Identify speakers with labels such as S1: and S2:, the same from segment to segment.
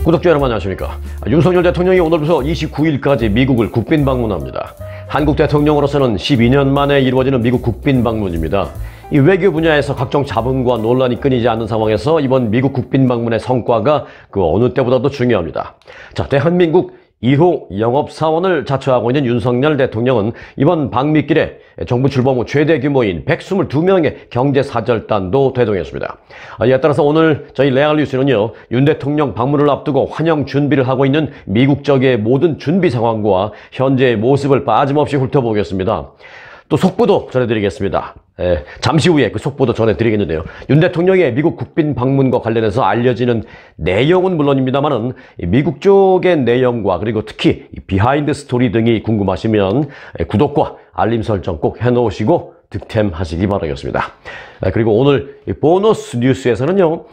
S1: 구독자 여러분 안녕하십니까. 윤석열 대통령이 오늘부터 29일까지 미국을 국빈 방문합니다. 한국 대통령으로서는 12년 만에 이루어지는 미국 국빈 방문입니다. 이 외교 분야에서 각종 잡음과 논란이 끊이지 않는 상황에서 이번 미국 국빈 방문의 성과가 그 어느 때보다도 중요합니다. 자, 대한민국 1호 영업사원을 자처하고 있는 윤석열 대통령은 이번 방미길에 정부 출범 후 최대 규모인 122명의 경제사절단도 대동했습니다. 이에 따라서 오늘 저희 레알뉴스는요, 윤 대통령 방문을 앞두고 환영 준비를 하고 있는 미국 쪽의 모든 준비 상황과 현재의 모습을 빠짐없이 훑어보겠습니다. 또 속보도 전해드리겠습니다. 잠시 후에 그 속보도 전해드리겠는데요. 윤 대통령의 미국 국빈 방문과 관련해서 알려지는 내용은 물론입니다만은 미국 쪽의 내용과 그리고 특히 비하인드 스토리 등이 궁금하시면 구독과 알림 설정 꼭 해놓으시고 득템하시기 바라겠습니다. 그리고 오늘 보너스 뉴스에서는요,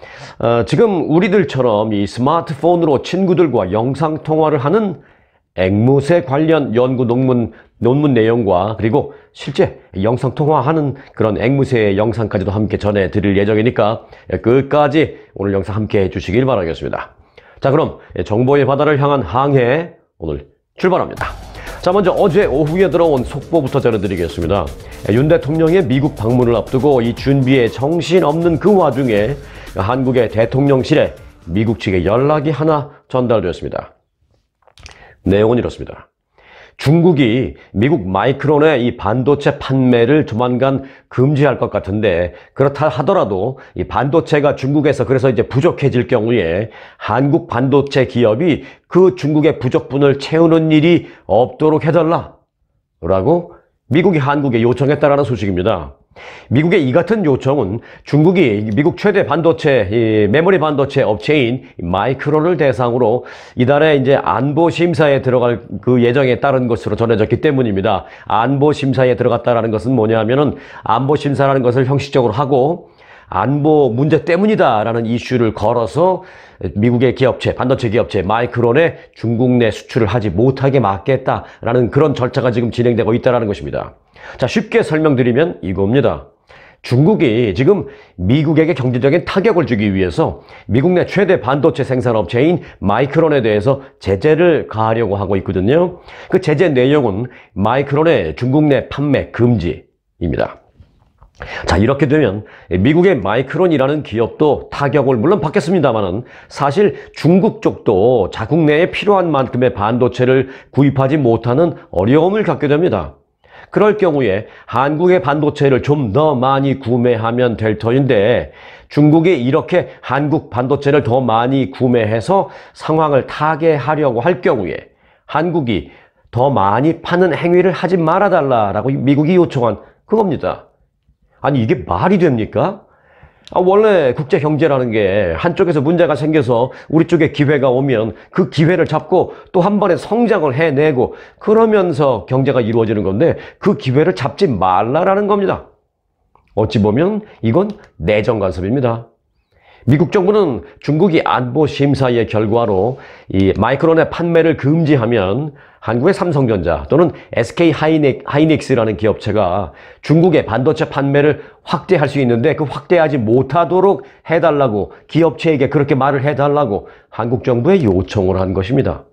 S1: 지금 우리들처럼 이 스마트폰으로 친구들과 영상통화를 하는 앵무새 관련 연구 논문 내용과 그리고 실제 영상통화하는 그런 앵무새의 영상까지도 함께 전해드릴 예정이니까 끝까지 오늘 영상 함께 해주시길 바라겠습니다. 자, 그럼 정보의 바다를 향한 항해 오늘 출발합니다. 자, 먼저 어제 오후에 들어온 속보부터 전해드리겠습니다. 윤 대통령의 미국 방문을 앞두고 이 준비에 정신없는 그 와중에 한국의 대통령실에 미국 측의 연락이 하나 전달되었습니다. 내용은 이렇습니다. 중국이 미국 마이크론의 이 반도체 판매를 조만간 금지할 것 같은데, 그렇다 하더라도 이 반도체가 중국에서 그래서 이제 부족해질 경우에 한국 반도체 기업이 그 중국의 부족분을 채우는 일이 없도록 해달라라고 미국이 한국에 요청했다라는 소식입니다. 미국의 이 같은 요청은 중국이 미국 최대 반도체, 메모리 반도체 업체인 마이크론을 대상으로 이달에 이제 안보 심사에 들어갈 그 예정에 따른 것으로 전해졌기 때문입니다. 안보 심사에 들어갔다라는 것은 뭐냐면은 안보 심사라는 것을 형식적으로 하고 안보 문제 때문이다라는 이슈를 걸어서 미국의 기업체, 반도체 기업체 마이크론에 중국 내 수출을 하지 못하게 막겠다라는 그런 절차가 지금 진행되고 있다는 것입니다. 자, 쉽게 설명드리면 이겁니다. 중국이 지금 미국에게 경제적인 타격을 주기 위해서 미국 내 최대 반도체 생산업체인 마이크론에 대해서 제재를 가하려고 하고 있거든요. 그 제재 내용은 마이크론의 중국 내 판매 금지입니다. 자, 이렇게 되면 미국의 마이크론이라는 기업도 타격을 물론 받겠습니다만은 사실 중국 쪽도 자국 내에 필요한 만큼의 반도체를 구입하지 못하는 어려움을 겪게 됩니다. 그럴 경우에 한국의 반도체를 좀 더 많이 구매하면 될 터인데, 중국이 이렇게 한국 반도체를 더 많이 구매해서 상황을 타개하려고 할 경우에 한국이 더 많이 파는 행위를 하지 말아달라라고 미국이 요청한 그겁니다. 아니, 이게 말이 됩니까? 원래 국제 경제라는 게 한쪽에서 문제가 생겨서 우리 쪽에 기회가 오면 그 기회를 잡고 또 한 번에 성장을 해내고 그러면서 경제가 이루어지는 건데, 그 기회를 잡지 말라라는 겁니다. 어찌 보면 이건 내정 간섭입니다. 미국 정부는 중국이 안보 심사의 결과로 이 마이크론의 판매를 금지하면 한국의 삼성전자 또는 SK 하이닉스라는 기업체가 중국의 반도체 판매를 확대할 수 있는데 그 확대하지 못하도록 해달라고, 기업체에게 그렇게 말을 해달라고 한국 정부에 요청을 한 것입니다.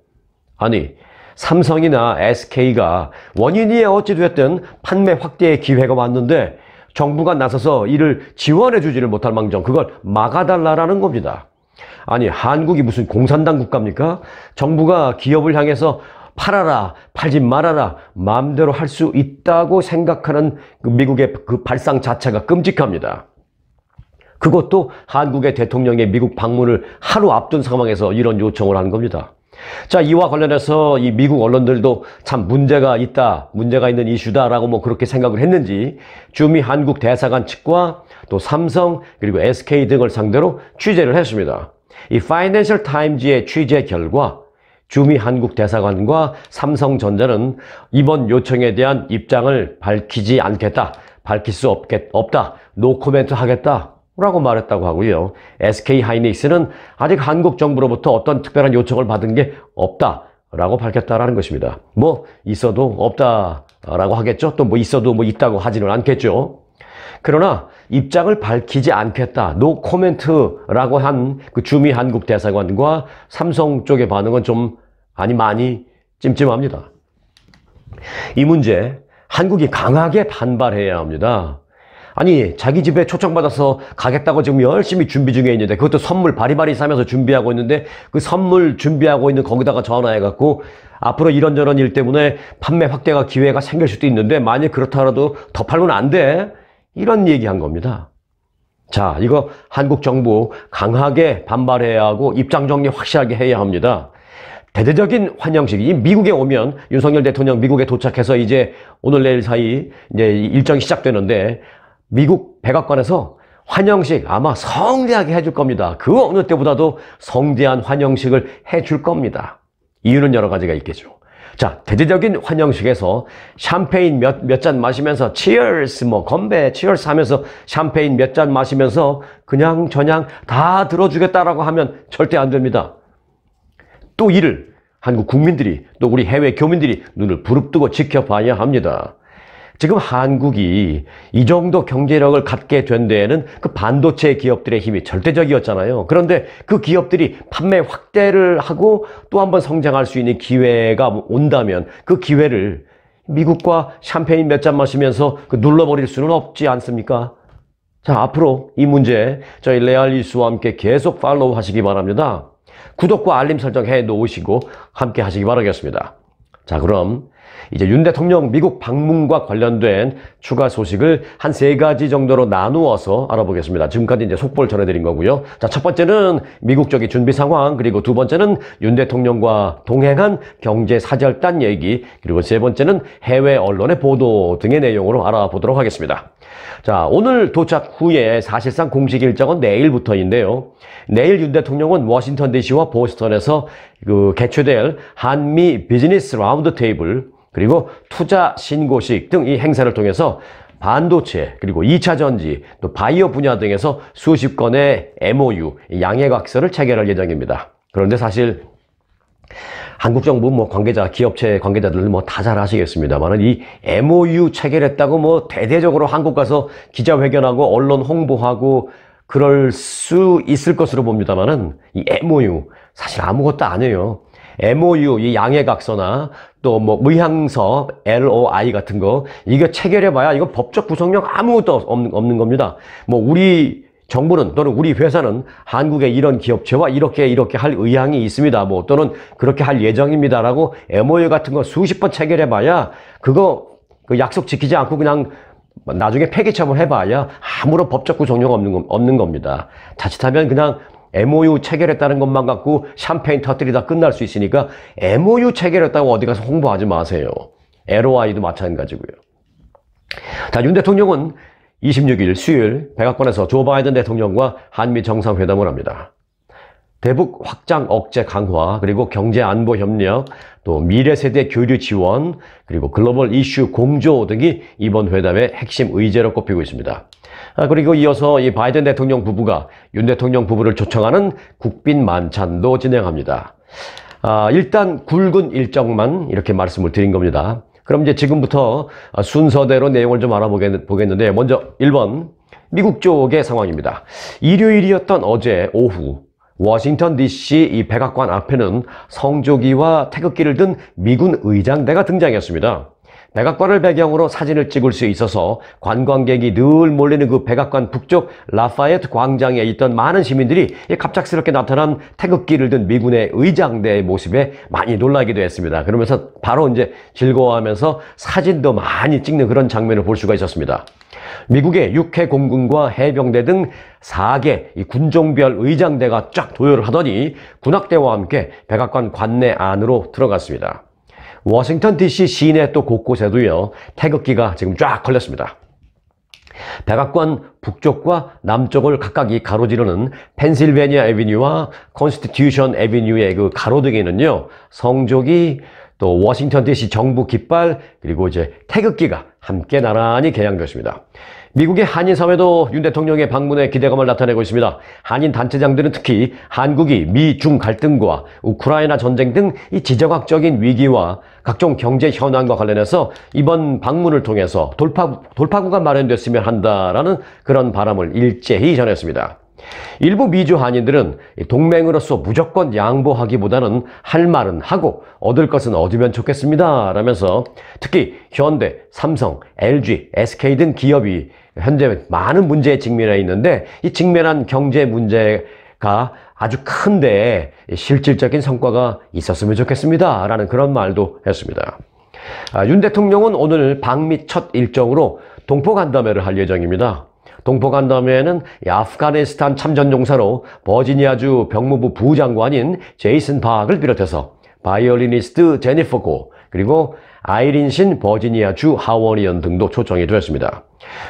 S1: 아니, 삼성이나 SK가 원인이 어찌됐든 판매 확대의 기회가 왔는데 정부가 나서서 이를 지원해 주지를 못할 망정 그걸 막아달라라는 겁니다. 아니, 한국이 무슨 공산당 국가입니까? 정부가 기업을 향해서 팔아라, 팔지 말아라 마음대로 할 수 있다고 생각하는 그 미국의 그 발상 자체가 끔찍합니다. 그것도 한국의 대통령의 미국 방문을 하루 앞둔 상황에서 이런 요청을 한 겁니다. 자, 이와 관련해서 이 미국 언론들도 참 문제가 있는 이슈다라고 뭐 그렇게 생각을 했는지 주미 한국 대사관 측과 또 삼성 그리고 SK 등을 상대로 취재를 했습니다. 이 파이낸셜 타임즈의 취재 결과 주미 한국 대사관과 삼성전자는 이번 요청에 대한 입장을 밝히지 않겠다, 밝힐 수 없다, 노코멘트 하겠다 라고 말했다고 하고요. SK 하이닉스는 아직 한국 정부로부터 어떤 특별한 요청을 받은 게 없다라고 밝혔다라는 것입니다. 뭐 있어도 없다라고 하겠죠. 또 뭐 있어도 뭐 있다고 하지는 않겠죠. 그러나 입장을 밝히지 않겠다, 노 코멘트라고 한 그 주미 한국 대사관과 삼성 쪽의 반응은 좀 많이 찜찜합니다. 이 문제 한국이 강하게 반발해야 합니다. 아니, 자기 집에 초청받아서 가겠다고 지금 열심히 준비 중에 있는데, 그것도 선물 바리바리 싸면서 준비하고 있는데, 그 선물 준비하고 있는 거기다가 전화해갖고 앞으로 이런저런 일 때문에 판매 확대가 기회가 생길 수도 있는데 만약 그렇더라도 더 팔면 안 돼, 이런 얘기한 겁니다. 자, 이거 한국 정부 강하게 반발해야 하고 입장 정리 확실하게 해야 합니다. 대대적인 환영식, 이 미국에 오면 윤석열 대통령 미국에 도착해서 이제 오늘 내일 사이 이제 일정이 시작되는데, 미국 백악관에서 환영식 아마 성대하게 해줄 겁니다. 그 어느 때보다도 성대한 환영식을 해줄 겁니다. 이유는 여러 가지가 있겠죠. 자, 대대적인 환영식에서 샴페인 몇 잔 마시면서 치얼스, 건배, 치얼스 하면서 샴페인 몇 잔 마시면서 그냥 저냥 다 들어주겠다라고 하면 절대 안 됩니다. 또 이를 한국 국민들이, 또 우리 해외 교민들이 눈을 부릅뜨고 지켜봐야 합니다. 지금 한국이 이 정도 경제력을 갖게 된 데에는 그 반도체 기업들의 힘이 절대적이었잖아요. 그런데 그 기업들이 판매 확대를 하고 또 한번 성장할 수 있는 기회가 온다면 그 기회를 미국과 샴페인 몇 잔 마시면서 눌러버릴 수는 없지 않습니까? 자, 앞으로 이 문제 저희 레알뉴스와 함께 계속 팔로우 하시기 바랍니다. 구독과 알림 설정 해 놓으시고 함께 하시기 바라겠습니다. 자, 그럼 이제 윤 대통령 미국 방문과 관련된 추가 소식을 한 3가지 정도로 나누어서 알아보겠습니다. 지금까지 이제 속보를 전해드린 거고요. 자, 첫 번째는 미국 쪽의 준비 상황, 그리고 두 번째는 윤 대통령과 동행한 경제 사절단 얘기, 그리고 세 번째는 해외 언론의 보도 등의 내용으로 알아보도록 하겠습니다. 자, 오늘 도착 후에 사실상 공식 일정은 내일부터인데요. 내일 윤 대통령은 워싱턴 DC와 보스턴에서 개최될 한미 비즈니스 라운드 테이블, 그리고 투자 신고식 등 이 행사를 통해서 반도체, 그리고 2차 전지, 또 바이오 분야 등에서 수십 건의 MOU, 양해각서를 체결할 예정입니다. 그런데 사실 한국 정부 관계자, 기업체 관계자들 다 잘 아시겠습니다만 이 MOU 체결했다고 대대적으로 한국 가서 기자회견하고 언론 홍보하고 그럴 수 있을 것으로 봅니다만은 이 MOU 사실 아무것도 아니에요. MOU, 이 양해각서나 또 의향서, LOI 같은 거, 이거 체결해봐야 이거 법적 구성력 아무것도 없는 겁니다. 우리 정부는 또는 우리 회사는 한국의 이런 기업체와 이렇게 할 의향이 있습니다. 또는 그렇게 할 예정입니다라고 MOU 같은 거 수십 번 체결해봐야 그거 그 약속 지키지 않고 그냥 나중에 폐기 처분해봐야 아무런 법적 구성력 없는 겁니다. 자칫하면 그냥 MOU 체결했다는 것만 갖고 샴페인 터뜨리다 끝날 수 있으니까 MOU 체결했다고 어디 가서 홍보하지 마세요. LOI도 마찬가지고요. 자, 윤 대통령은 26일 수요일 백악관에서 조 바이든 대통령과 한미 정상회담을 합니다. 대북 확장 억제 강화, 그리고 경제 안보 협력, 또 미래 세대 교류 지원, 그리고 글로벌 이슈 공조 등이 이번 회담의 핵심 의제로 꼽히고 있습니다. 그리고 이어서 이 바이든 대통령 부부가 윤 대통령 부부를 초청하는 국빈 만찬도 진행합니다. 일단 굵은 일정만 이렇게 말씀을 드린 겁니다. 그럼 이제 지금부터 순서대로 내용을 좀 알아보겠는데, 먼저 1번 미국 쪽의 상황입니다. 일요일이었던 어제 오후 워싱턴 DC 이 백악관 앞에는 성조기와 태극기를 든 미군 의장대가 등장했습니다. 백악관을 배경으로 사진을 찍을 수 있어서 관광객이 늘 몰리는 그 백악관 북쪽 라파에트 광장에 있던 많은 시민들이 갑작스럽게 나타난 태극기를 든 미군의 의장대의 모습에 많이 놀라기도 했습니다. 그러면서 바로 이제 즐거워하면서 사진도 많이 찍는 그런 장면을 볼 수가 있었습니다. 미국의 육해 공군과 해병대 등 4개 이 군종별 의장대가 쫙 도열을 하더니 군악대와 함께 백악관 관내 안으로 들어갔습니다. 워싱턴 DC 시내 또 곳곳에도요, 태극기가 지금 쫙 걸렸습니다. 백악관 북쪽과 남쪽을 각각 가로지르는 펜실베니아 애비뉴와 컨스티튜션 애비뉴의 그 가로등에는요, 성조기, 또 워싱턴 DC 정부 깃발, 그리고 이제 태극기가 함께 나란히 개양됐습니다. 미국의 한인 사회도 윤 대통령의 방문에 기대감을 나타내고 있습니다. 한인 단체장들은 특히 한국이 미-중 갈등과 우크라이나 전쟁 등 이 지정학적인 위기와 각종 경제 현안과 관련해서 이번 방문을 통해서 돌파구가 마련됐으면 한다라는 그런 바람을 일제히 전했습니다. 일부 미주 한인들은 동맹으로서 무조건 양보하기보다는 할 말은 하고 얻을 것은 얻으면 좋겠습니다 라면서 특히 현대, 삼성, LG, SK 등 기업이 현재 많은 문제에 직면해 있는데 이 직면한 경제 문제가 아주 큰데 실질적인 성과가 있었으면 좋겠습니다 라는 그런 말도 했습니다. 윤 대통령은 오늘 방미 첫 일정으로 동포간담회를 할 예정입니다. 동포간담회에는 아프가니스탄 참전용사로 버지니아주 병무부 부장관인 제이슨 박을 비롯해서 바이올리니스트 제니퍼 고 그리고 아이린 신 버지니아주 하원의원 등도 초청이 되었습니다.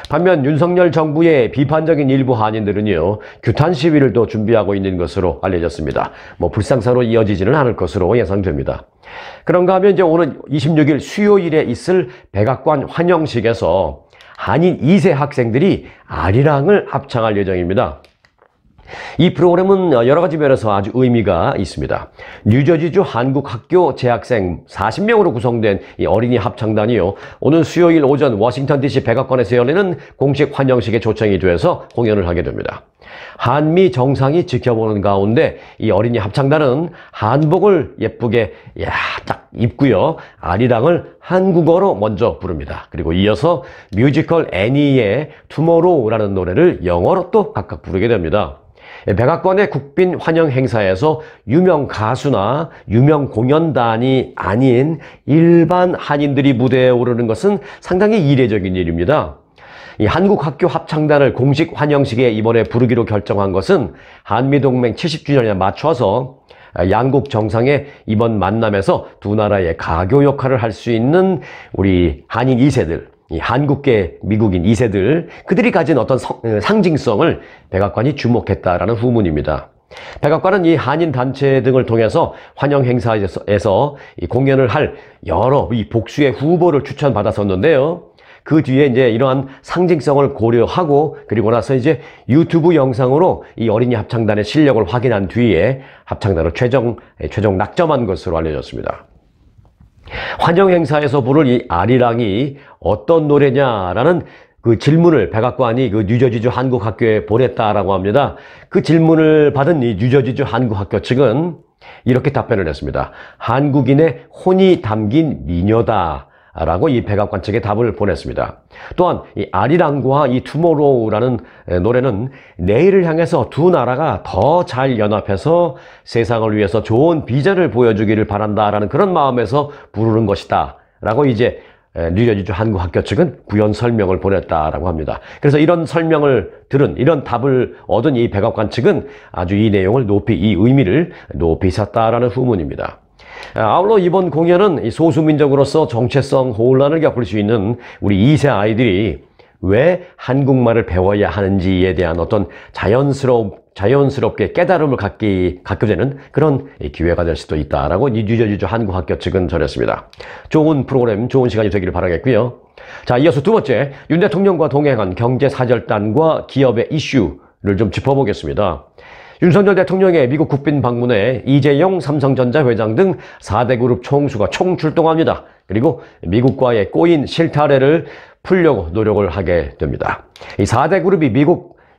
S1: 반면 윤석열 정부의 비판적인 일부 한인들은요 규탄 시위를 또 준비하고 있는 것으로 알려졌습니다. 불상사로 이어지지는 않을 것으로 예상됩니다. 그런가 하면 이제 오늘 26일 수요일에 있을 백악관 환영식에서 한인 2세 학생들이 아리랑을 합창할 예정입니다. 이 프로그램은 여러 가지 면에서 아주 의미가 있습니다. 뉴저지주 한국학교 재학생 40명으로 구성된 이 어린이 합창단이요. 오늘 수요일 오전 워싱턴 DC 백악관에서 열리는 공식 환영식에 초청이 돼서 공연을 하게 됩니다. 한미 정상이 지켜보는 가운데 이 어린이 합창단은 한복을 예쁘게 딱 입고요. 아리랑을 한국어로 먼저 부릅니다. 그리고 이어서 뮤지컬 애니의 투모로우라는 노래를 영어로 또 각각 부르게 됩니다. 백악관의 국빈 환영 행사에서 유명 가수나 유명 공연단이 아닌 일반 한인들이 무대에 오르는 것은 상당히 이례적인 일입니다. 이 한국학교 합창단을 공식 환영식에 이번에 부르기로 결정한 것은 한미동맹 70주년에 맞춰서 양국 정상의 이번 만남에서 두 나라의 가교 역할을 할 수 있는 우리 한인 2세들, 이 한국계 미국인 2세들, 그들이 가진 어떤 상징성을 백악관이 주목했다라는 후문입니다. 백악관은 이 한인 단체 등을 통해서 환영 행사에서 이 공연을 할 여러 이 복수의 후보를 추천받았었는데요. 그 뒤에 이제 이러한 상징성을 고려하고 그리고 나서 이제 유튜브 영상으로 이 어린이 합창단의 실력을 확인한 뒤에 합창단을 최종 낙점한 것으로 알려졌습니다. 환영 행사에서 부를 이 아리랑이 어떤 노래냐라는 그 질문을 백악관이 그 뉴저지주 한국학교에 보냈다라고 합니다. 그 질문을 받은 이 뉴저지주 한국학교 측은 이렇게 답변을 했습니다. 한국인의 혼이 담긴 미녀다. 라고 이 백악관 측에 답을 보냈습니다. 또한 이 아리랑과 이 투모로우라는 노래는 내일을 향해서 두 나라가 더 잘 연합해서 세상을 위해서 좋은 비전을 보여주기를 바란다라는 그런 마음에서 부르는 것이다. 라고 이제 뉴저지주 한국학교 측은 구현 설명을 보냈다라고 합니다. 그래서 이런 설명을 들은, 이런 답을 얻은 이 백악관 측은 아주 이 내용을 이 의미를 높이 샀다라는 후문입니다. 아울러 이번 공연은 소수민족으로서 정체성 혼란을 겪을 수 있는 우리 2세 아이들이 왜 한국말을 배워야 하는지에 대한 어떤 자연스럽게 깨달음을 갖게 되는 그런 기회가 될 수도 있다라고 뉴저지주 한국학교 측은 전했습니다. 좋은 프로그램, 좋은 시간이 되기를 바라겠고요. 자, 이어서 두 번째, 윤 대통령과 동행한 경제사절단과 기업의 이슈를 좀 짚어보겠습니다. 윤석열 대통령의 미국 국빈 방문에 이재용 삼성전자 회장 등 4대 그룹 총수가 총출동합니다. 그리고 미국과의 꼬인 실타래를 풀려고 노력을 하게 됩니다. 이 4대 그룹이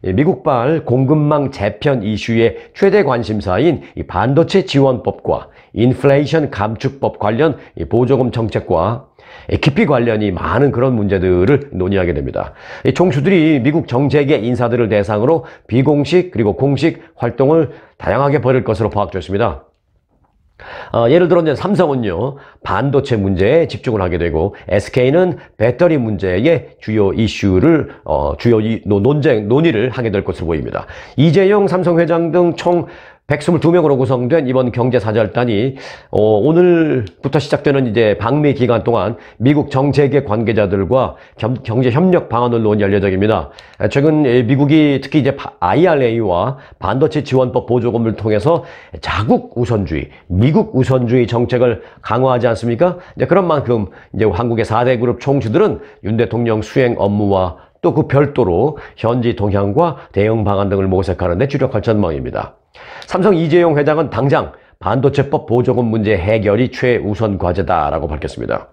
S1: 미국발 공급망 재편 이슈의 최대 관심사인 이 반도체 지원법과 인플레이션 감축법 관련 이 보조금 정책과 깊이 관련이 많은 그런 문제들을 논의하게 됩니다. 이 총수들이 미국 정재계 인사들을 대상으로 비공식 그리고 공식 활동을 다양하게 벌일 것으로 파악됐습니다. 예를 들어 이제 삼성은요 반도체 문제에 집중을 하게 되고 SK는 배터리 문제의 주요 이슈를 논의를 하게 될 것으로 보입니다. 이재용 삼성 회장 등 총 122명으로 구성된 이번 경제사절단이 오늘부터 시작되는 이제 방미 기간 동안 미국 정재계 관계자들과 경제 협력 방안을 논의할 예정입니다. 최근 미국이 특히 이제 IRA와 반도체 지원법 보조금을 통해서 자국 우선주의, 미국 우선주의 정책을 강화하지 않습니까? 이제 그런 만큼 이제 한국의 4대 그룹 총수들은 윤 대통령 수행 업무와 또 그 별도로 현지 동향과 대응 방안 등을 모색하는 데 주력할 전망입니다. 삼성 이재용 회장은 당장 반도체법 보조금 문제 해결이 최우선 과제다라고 밝혔습니다.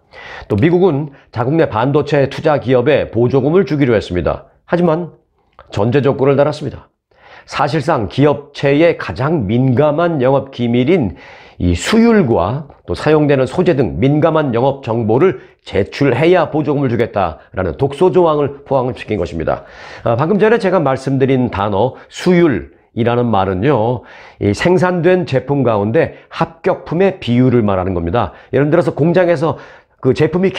S1: 또 미국은 자국 내 반도체 투자 기업에 보조금을 주기로 했습니다. 하지만 전제 조건을 달았습니다. 사실상 기업체의 가장 민감한 영업 기밀인 이 수율과 또 사용되는 소재 등 민감한 영업 정보를 제출해야 보조금을 주겠다라는 독소 조항을 포함을 시킨 것입니다. 방금 전에 제가 말씀드린 단어 수율이라는 말은요, 이 생산된 제품 가운데 합격품의 비율을 말하는 겁니다. 예를 들어서 공장에서 그 제품이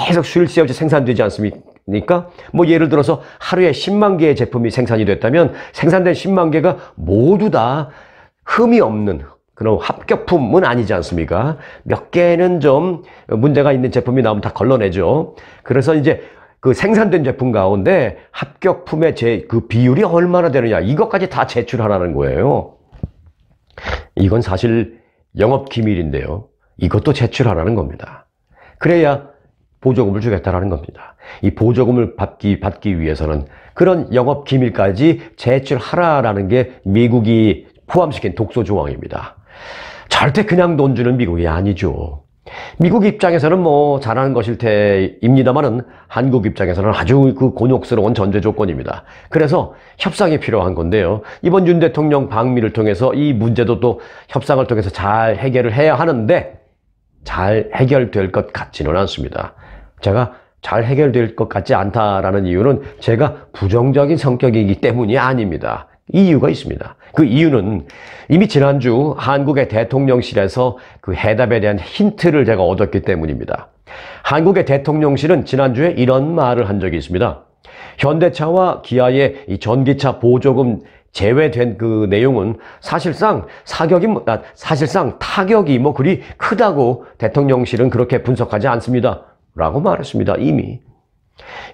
S1: 계속 쉴새 없이 생산되지 않습니까? 뭐 예를 들어서 하루에 10만 개의 제품이 생산이 됐다면 생산된 10만 개가 모두 다 흠이 없는 그런 합격품은 아니지 않습니까? 몇 개는 좀 문제가 있는 제품이 나오면 다 걸러내죠. 그래서 이제 그 생산된 제품 가운데 합격품의 그 비율이 얼마나 되느냐, 이것까지 다 제출하라는 거예요. 이건 사실 영업 기밀인데요. 이것도 제출하라는 겁니다. 그래야 보조금을 주겠다라는 겁니다. 이 보조금을 받기 위해서는 그런 영업 기밀까지 제출하라라는 게 미국이 포함시킨 독소 조항입니다. 절대 그냥 돈 주는 미국이 아니죠. 미국 입장에서는 뭐 잘하는 것일 테입니다만은 한국 입장에서는 아주 그 곤욕스러운 전제 조건입니다. 그래서 협상이 필요한 건데요. 이번 윤 대통령 방미를 통해서 이 문제도 또 협상을 통해서 잘 해결을 해야 하는데 잘 해결될 것 같지는 않습니다. 제가 잘 해결될 것 같지 않다라는 이유는 제가 부정적인 성격이기 때문이 아닙니다. 이유가 있습니다. 그 이유는 이미 지난주 한국의 대통령실에서 그 해답에 대한 힌트를 제가 얻었기 때문입니다. 한국의 대통령실은 지난주에 이런 말을 한 적이 있습니다. 현대차와 기아의 이 전기차 보조금 제외된 그 내용은 사실상 타격이 뭐 그리 크다고 대통령실은 그렇게 분석하지 않습니다. 라고 말했습니다. 이미.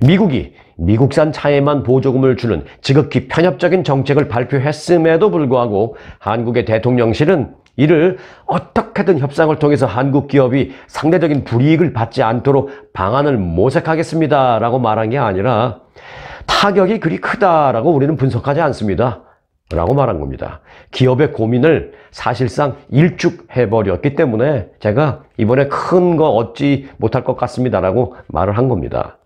S1: 미국이 미국산 차에만 보조금을 주는 지극히 편협적인 정책을 발표했음에도 불구하고 한국의 대통령실은 이를 어떻게든 협상을 통해서 한국 기업이 상대적인 불이익을 받지 않도록 방안을 모색하겠습니다 라고 말한 게 아니라 타격이 그리 크다라고 우리는 분석하지 않습니다 라고 말한 겁니다. 기업의 고민을 사실상 일축해버렸기 때문에 제가 이번에 큰 거 얻지 못할 것 같습니다 라고 말을 한 겁니다.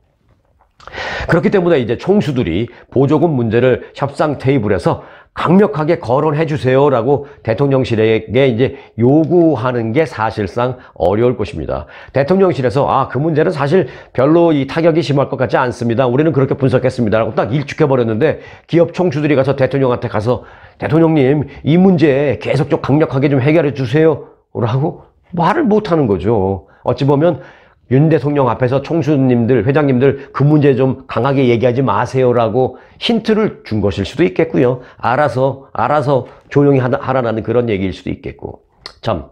S1: 그렇기 때문에 이제 총수들이 보조금 문제를 협상 테이블에서 강력하게 거론해 주세요라고 대통령실에게 이제 요구하는 게 사실상 어려울 것입니다. 대통령실에서 그 문제는 사실 별로 이 타격이 심할 것 같지 않습니다. 우리는 그렇게 분석했습니다라고 딱 일축해 버렸는데 기업 총수들이 가서 대통령한테 가서 대통령님 이 문제 계속 좀 강력하게 좀 해결해 주세요라고 말을 못 하는 거죠. 어찌 보면 윤 대통령 앞에서 총수님들, 회장님들 그 문제 좀 강하게 얘기하지 마세요라고 힌트를 준 것일 수도 있겠고요. 알아서 조용히 하라는 그런 얘기일 수도 있겠고. 참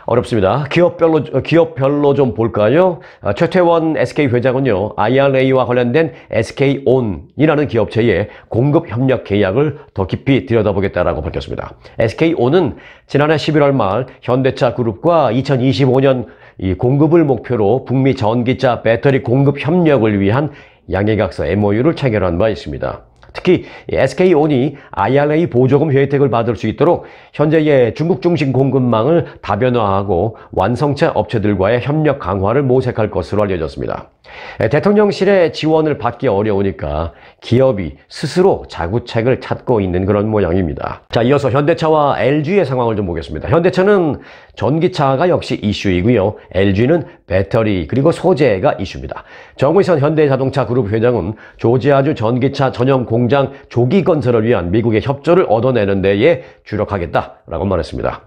S1: 어렵습니다. 기업별로 좀 볼까요? 최태원 SK 회장은요, IRA와 관련된 SK온이라는 기업체의 공급 협력 계약을 더 깊이 들여다보겠다라고 밝혔습니다. SK온은 지난해 11월 말 현대차 그룹과 2025년 이 공급을 목표로 북미 전기차 배터리 공급 협력을 위한 양해각서 MOU를 체결한 바 있습니다. 특히 SK온이 IRA 보조금 혜택을 받을 수 있도록 현재의 중국 중심 공급망을 다변화하고 완성차 업체들과의 협력 강화를 모색할 것으로 알려졌습니다. 대통령실의 지원을 받기 어려우니까 기업이 스스로 자구책을 찾고 있는 그런 모양입니다. 자, 이어서 현대차와 LG의 상황을 좀 보겠습니다. 현대차는 전기차가 역시 이슈이고요. LG는 배터리 그리고 소재가 이슈입니다. 정의선 현대자동차 그룹 회장은 조지아주 전기차 전용 공장 조기 건설을 위한 미국의 협조를 얻어내는 데에 주력하겠다라고 말했습니다.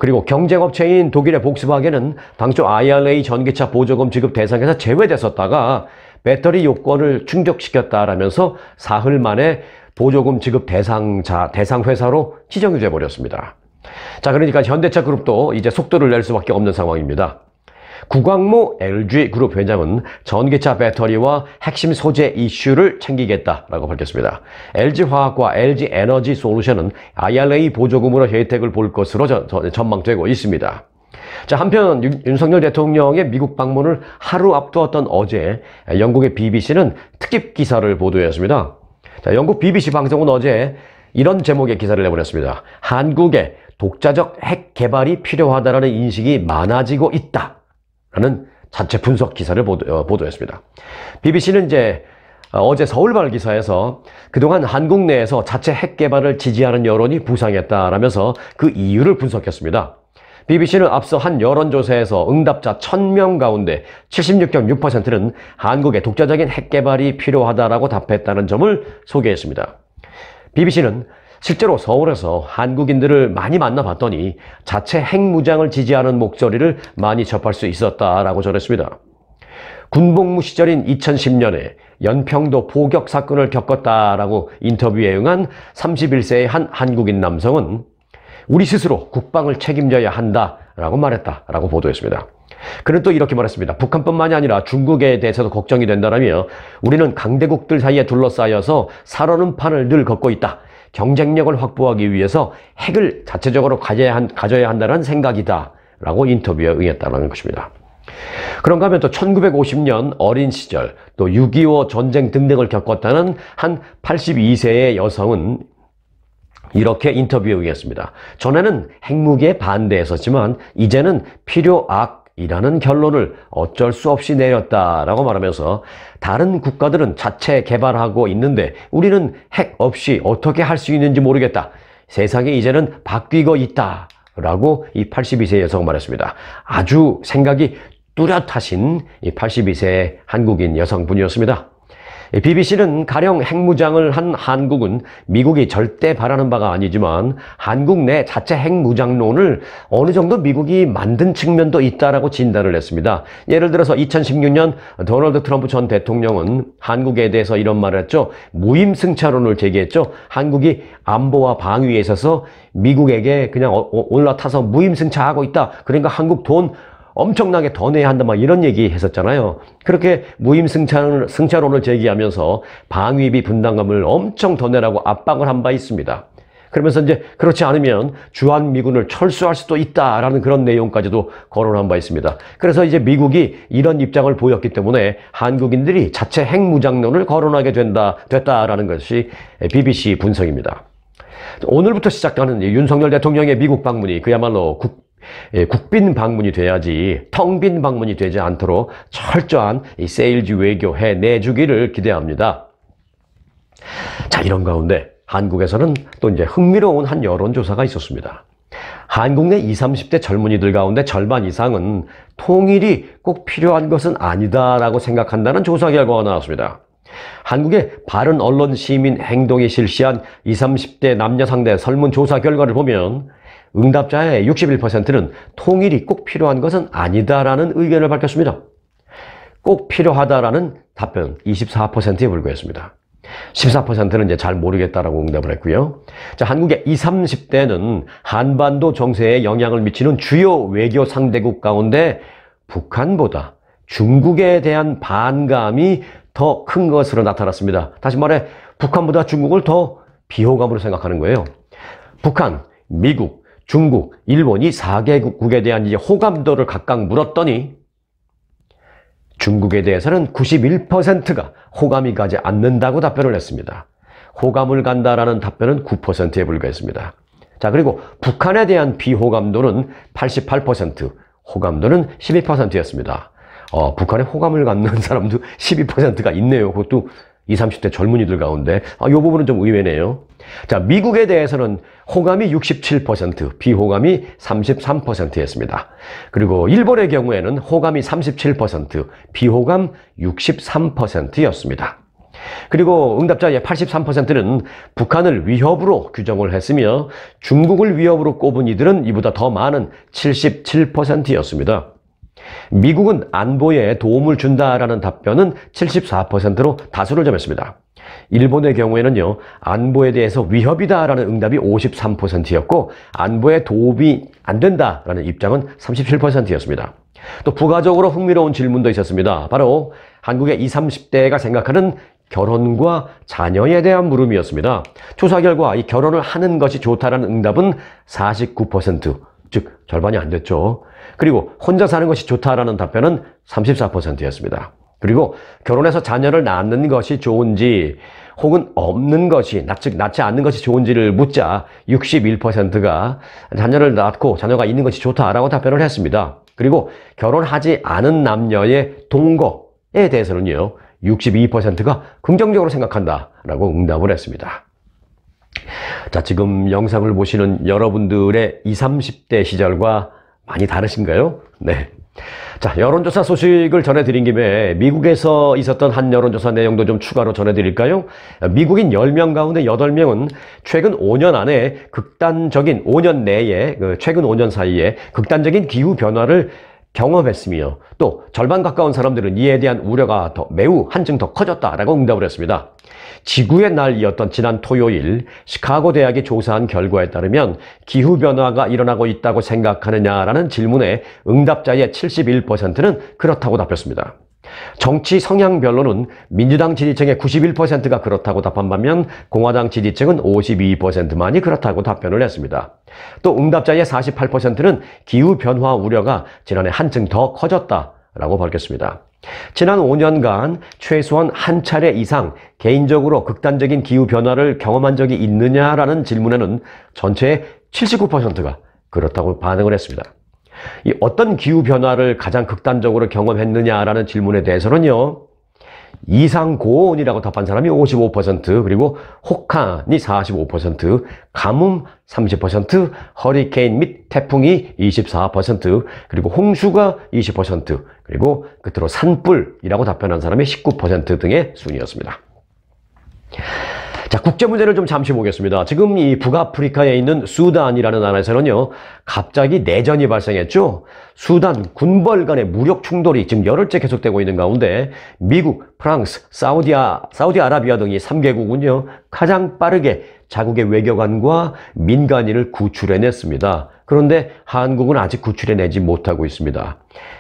S1: 그리고 경쟁업체인 독일의 복스바겐은 당초 IRA 전기차 보조금 지급 대상에서 제외됐었다가 배터리 요건을 충족시켰다라면서 사흘 만에 보조금 지급 대상 회사로 지정이 돼버렸습니다. 자, 그러니까 현대차 그룹도 이제 속도를 낼 수밖에 없는 상황입니다. 구광모 LG 그룹 회장은 전기차 배터리와 핵심 소재 이슈를 챙기겠다라고 밝혔습니다. LG화학과 LG에너지 솔루션은 IRA 보조금으로 혜택을 볼 것으로 전망되고 있습니다. 자, 한편 윤석열 대통령의 미국 방문을 하루 앞두었던 어제 영국의 BBC는 특집 기사를 보도했습니다. 자, 영국 BBC 방송은 어제 이런 제목의 기사를 내보냈습니다. 한국에 독자적 핵 개발이 필요하다는 인식이 많아지고 있다라는 자체 분석 기사를 보도했습니다. BBC는 이제 어제 서울발 기사에서 그동안 한국 내에서 자체 핵 개발을 지지하는 여론이 부상했다라면서 그 이유를 분석했습니다. BBC는 앞서 한 여론조사에서 응답자 1000명 가운데 76.6%는 한국에 독자적인 핵 개발이 필요하다라고 답했다는 점을 소개했습니다. BBC는 실제로 서울에서 한국인들을 많이 만나봤더니 자체 핵무장을 지지하는 목소리를 많이 접할 수 있었다라고 전했습니다. 군복무 시절인 2010년에 연평도 포격 사건을 겪었다라고 인터뷰에 응한 31세의 한 한국인 남성은 우리 스스로 국방을 책임져야 한다라고 말했다라고 보도했습니다. 그는 또 이렇게 말했습니다. 북한뿐만이 아니라 중국에 대해서도 걱정이 된다라며 우리는 강대국들 사이에 둘러싸여서 살아는 판을 늘 걷고 있다. 경쟁력을 확보하기 위해서 핵을 자체적으로 가져야 한다는 생각이다 라고 인터뷰에 응했다는 것입니다. 그런가 하면 또 1950년 어린 시절 또 6.25 전쟁 등등을 겪었다는 한 82세의 여성은 이렇게 인터뷰에 응했습니다. 전에는 핵무기에 반대했었지만 이제는 필요악이라는 결론을 어쩔 수 없이 내렸다라고 말하면서 다른 국가들은 자체 개발하고 있는데 우리는 핵 없이 어떻게 할 수 있는지 모르겠다. 세상이 이제는 바뀌고 있다. 라고 이 82세 여성 말했습니다. 아주 생각이 뚜렷하신 이 82세 한국인 여성분이었습니다. BBC는 가령 핵무장을 한 한국은 미국이 절대 바라는 바가 아니지만 한국 내 자체 핵무장론을 어느 정도 미국이 만든 측면도 있다라고 진단을 했습니다. 예를 들어서 2016년 도널드 트럼프 전 대통령은 한국에 대해서 이런 말을 했죠. 무임승차론을 제기했죠. 한국이 안보와 방위에 있어서 미국에게 그냥 올라타서 무임승차하고 있다. 그러니까 한국 돈 엄청나게 더 내야 한다, 막 이런 얘기 했었잖아요. 그렇게 무임승차론을 제기하면서 방위비 분담금을 엄청 더 내라고 압박을 한 바 있습니다. 그러면서 이제 그렇지 않으면 주한미군을 철수할 수도 있다라는 그런 내용까지도 거론한 바 있습니다. 그래서 이제 미국이 이런 입장을 보였기 때문에 한국인들이 자체 핵무장론을 거론하게 됐다라는 것이 BBC 분석입니다. 오늘부터 시작하는 윤석열 대통령의 미국 방문이 그야말로 국빈 방문이 돼야지 텅 빈 방문이 되지 않도록 철저한 이 세일즈 외교 해내주기를 기대합니다. 자, 이런 가운데 한국에서는 또 이제 흥미로운 한 여론조사가 있었습니다. 한국 내 20, 30대 젊은이들 가운데 절반 이상은 통일이 꼭 필요한 것은 아니다라고 생각한다는 조사 결과가 나왔습니다. 한국의 바른 언론 시민 행동이 실시한 20, 30대 남녀 상대 설문조사 결과를 보면 응답자의 61%는 통일이 꼭 필요한 것은 아니다라는 의견을 밝혔습니다. 꼭 필요하다라는 답변 24%에 불과했습니다. 14%는 이제 잘 모르겠다라고 응답을 했고요. 자, 한국의 20, 30대는 한반도 정세에 영향을 미치는 주요 외교 상대국 가운데 북한보다 중국에 대한 반감이 더 큰 것으로 나타났습니다. 다시 말해 북한보다 중국을 더 비호감으로 생각하는 거예요. 북한, 미국, 중국, 일본 이 4개국에 대한 이제 호감도를 각각 물었더니 중국에 대해서는 91%가 호감이 가지 않는다고 답변을 했습니다. 호감을 간다라는 답변은 9%에 불과했습니다. 자, 그리고 북한에 대한 비호감도는 88%, 호감도는 12%였습니다. 북한에 호감을 갖는 사람도 12%가 있네요. 그것도 20, 30대 젊은이들 가운데. 이 부분은 좀 의외네요. 자, 미국에 대해서는 호감이 67%, 비호감이 33%였습니다. 그리고 일본의 경우에는 호감이 37%, 비호감 63%였습니다. 그리고 응답자의 83%는 북한을 위협으로 규정을 했으며 중국을 위협으로 꼽은 이들은 이보다 더 많은 77%였습니다. 미국은 안보에 도움을 준다라는 답변은 74%로 다수를 점했습니다. 일본의 경우에는요, 안보에 대해서 위협이다라는 응답이 53%였고 안보에 도움이 안 된다라는 입장은 37%였습니다. 또 부가적으로 흥미로운 질문도 있었습니다. 바로 한국의 20, 30대가 생각하는 결혼과 자녀에 대한 물음이었습니다. 조사 결과 이 결혼을 하는 것이 좋다라는 응답은 49%, 즉 절반이 안 됐죠. 그리고 혼자 사는 것이 좋다라는 답변은 34%였습니다. 그리고 결혼해서 자녀를 낳는 것이 좋은지 혹은 없는 것이, 낳지 않는 것이 좋은지를 묻자 61%가 자녀를 낳고 자녀가 있는 것이 좋다라고 답변을 했습니다. 그리고 결혼하지 않은 남녀의 동거에 대해서는요, 62%가 긍정적으로 생각한다라고 응답을 했습니다. 자, 지금 영상을 보시는 여러분들의 20, 30대 시절과 많이 다르신가요? 네. 자, 여론조사 소식을 전해드린 김에 미국에서 있었던 한 여론조사 내용도 좀 추가로 전해드릴까요? 미국인 10명 가운데 8명은 최근 5년 안에 극단적인 5년 내에, 최근 5년 사이에 극단적인 기후변화를 경험했으며 또 절반 가까운 사람들은 이에 대한 우려가 매우 한층 더 커졌다라고 응답을 했습니다. 지구의 날이었던 지난 토요일 시카고 대학이 조사한 결과에 따르면 기후변화가 일어나고 있다고 생각하느냐라는 질문에 응답자의 71%는 그렇다고 답했습니다. 정치 성향별로는 민주당 지지층의 91%가 그렇다고 답한 반면 공화당 지지층은 52%만이 그렇다고 답변을 했습니다. 또 응답자의 48%는 기후변화 우려가 지난해 한층 더 커졌다라고 밝혔습니다. 지난 5년간 최소한 한 차례 이상 개인적으로 극단적인 기후변화를 경험한 적이 있느냐라는 질문에는 전체의 79%가 그렇다고 반응을 했습니다. 이 어떤 기후변화를 가장 극단적으로 경험했느냐라는 질문에 대해서는요, 이상 고온이라고 답한 사람이 55%, 그리고 혹한이 45%, 가뭄 30%, 허리케인 및 태풍이 24%, 그리고 홍수가 20%, 그리고 끝으로 산불이라고 답변한 사람이 19% 등의 순이었습니다. 자, 국제 문제를 좀 잠시 보겠습니다. 지금 이 북아프리카에 있는 수단이라는 나라에서는요, 갑자기 내전이 발생했죠. 수단 군벌 간의 무력 충돌이 지금 열흘째 계속되고 있는 가운데 미국, 프랑스, 사우디아라비아 등이 3개국은요, 가장 빠르게 자국의 외교관과 민간인을 구출해냈습니다. 그런데 한국은 아직 구출해내지 못하고 있습니다.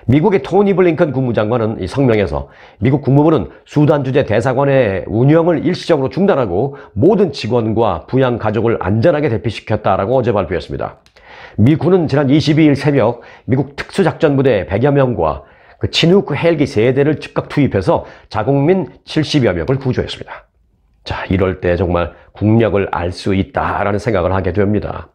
S1: 미국의 토니 블링컨 국무장관은 이 성명에서 미국 국무부는 수단 주재 대사관의 운영을 일시적으로 중단하고 모든 직원과 부양 가족을 안전하게 대피시켰다라고 어제 발표했습니다. 미 군은 지난 22일 새벽 미국 특수작전부대 100여 명과 그 치누크 헬기 3대를 즉각 투입해서 자국민 70여 명을 구조했습니다. 자, 이럴 때 정말 국력을 알 수 있다라는 생각을 하게 됩니다.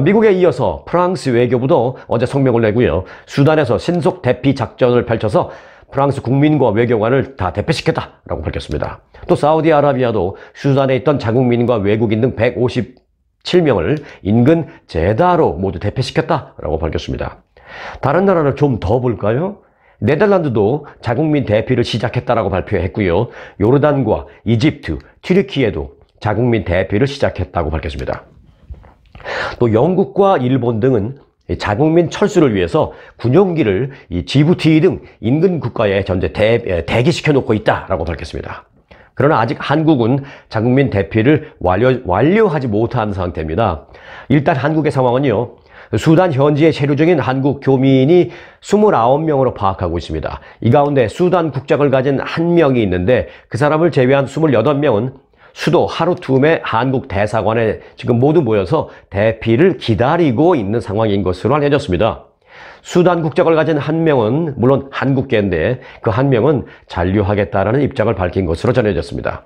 S1: 미국에 이어서 프랑스 외교부도 어제 성명을 내고요. 수단에서 신속 대피 작전을 펼쳐서 프랑스 국민과 외교관을 다 대피시켰다라고 밝혔습니다. 또 사우디아라비아도 수단에 있던 자국민과 외국인 등 157명을 인근 제다로 모두 대피시켰다라고 밝혔습니다. 다른 나라를 좀 더 볼까요? 네덜란드도 자국민 대피를 시작했다라고 발표했고요. 요르단과 이집트, 튀르키예도 자국민 대피를 시작했다고 밝혔습니다. 또 영국과 일본 등은 자국민 철수를 위해서 군용기를 지부티 등 인근 국가에 현재 대기시켜 놓고 있다라고 밝혔습니다. 그러나 아직 한국은 자국민 대피를 완료하지 못한 상태입니다. 일단 한국의 상황은요, 수단 현지에 체류 중인 한국 교민이 29명으로 파악하고 있습니다. 이 가운데 수단 국적을 가진 한 명이 있는데 그 사람을 제외한 28명은 수도 하루툼의 한국 대사관에 지금 모두 모여서 대피를 기다리고 있는 상황인 것으로 알려졌습니다. 수단 국적을 가진 한 명은 물론 한국계인데 그 한 명은 잔류하겠다라는 입장을 밝힌 것으로 전해졌습니다.